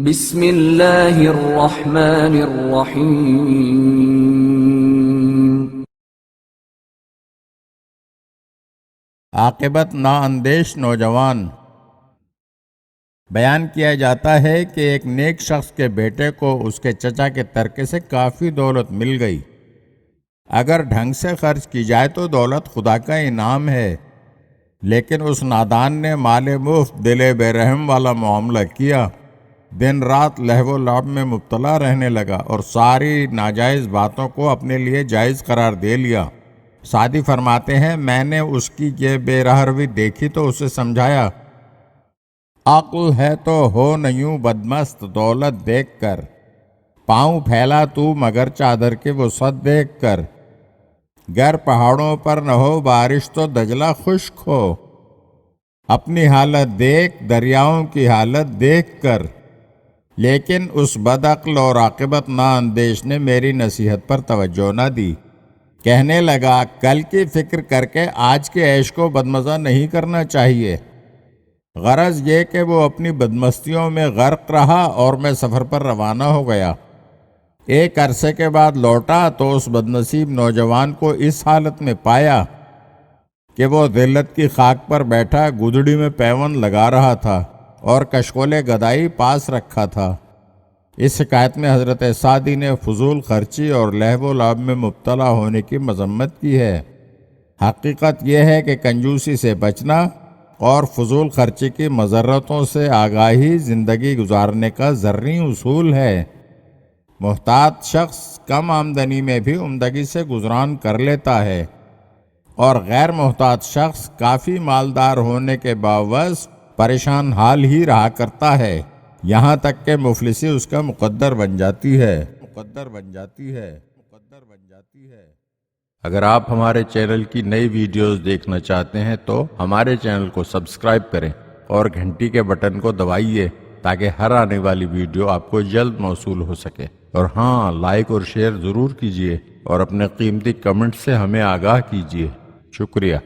بسم اللہ الرحمن الرحیم۔ عاقبت نااندیش نوجوان۔ بیان کیا جاتا ہے کہ ایک نیک شخص کے بیٹے کو اس کے چچا کے ترکے سے کافی دولت مل گئی۔ اگر ڈھنگ سے خرچ کی جائے تو دولت خدا کا انعام ہے، لیکن اس نادان نے مال مفت دل بے رحم والا معاملہ کیا، دن رات لہو و لعب میں مبتلا رہنے لگا اور ساری ناجائز باتوں کو اپنے لیے جائز قرار دے لیا۔ سعدی فرماتے ہیں، میں نے اس کی یہ بے راہ روی دیکھی تو اسے سمجھایا، عقل ہے تو ہو نیوں بدمست دولت دیکھ کر، پاؤں پھیلا تو مگر چادر کے وسعت دیکھ کر، گر پہاڑوں پر نہ ہو بارش تو دجلہ خشک ہو، اپنی حالت دیکھ دریاؤں کی حالت دیکھ کر۔ لیکن اس بدعقل اور عاقبت نااندیش نے میری نصیحت پر توجہ نہ دی۔ کہنے لگا، کل کی فکر کر کے آج کے عیش کو بدمزہ نہیں کرنا چاہیے۔ غرض یہ کہ وہ اپنی بدمستیوں میں غرق رہا اور میں سفر پر روانہ ہو گیا۔ ایک عرصے کے بعد لوٹا تو اس بدنصیب نوجوان کو اس حالت میں پایا کہ وہ ذلت کی خاک پر بیٹھا گدڑی میں پیون لگا رہا تھا اور کشکول گدائی پاس رکھا تھا۔ اس حکایت میں حضرت سعدی نے فضول خرچی اور لہو و لعب میں مبتلا ہونے کی مذمت کی ہے۔ حقیقت یہ ہے کہ کنجوسی سے بچنا اور فضول خرچی کی مضرتوں سے آگاہی زندگی گزارنے کا زرعی اصول ہے۔ محتاط شخص کم آمدنی میں بھی عمدگی سے گزران کر لیتا ہے، اور غیر محتاط شخص کافی مالدار ہونے کے باوجود پریشان حال ہی رہا کرتا ہے، یہاں تک کہ مفلسی اس کا مقدر بن جاتی ہے۔ اگر آپ ہمارے چینل کی نئی ویڈیوز دیکھنا چاہتے ہیں تو ہمارے چینل کو سبسکرائب کریں اور گھنٹی کے بٹن کو دبائیے تاکہ ہر آنے والی ویڈیو آپ کو جلد موصول ہو سکے۔ اور ہاں، لائک اور شیئر ضرور کیجیے اور اپنے قیمتی کمنٹ سے ہمیں آگاہ کیجیے۔ شکریہ۔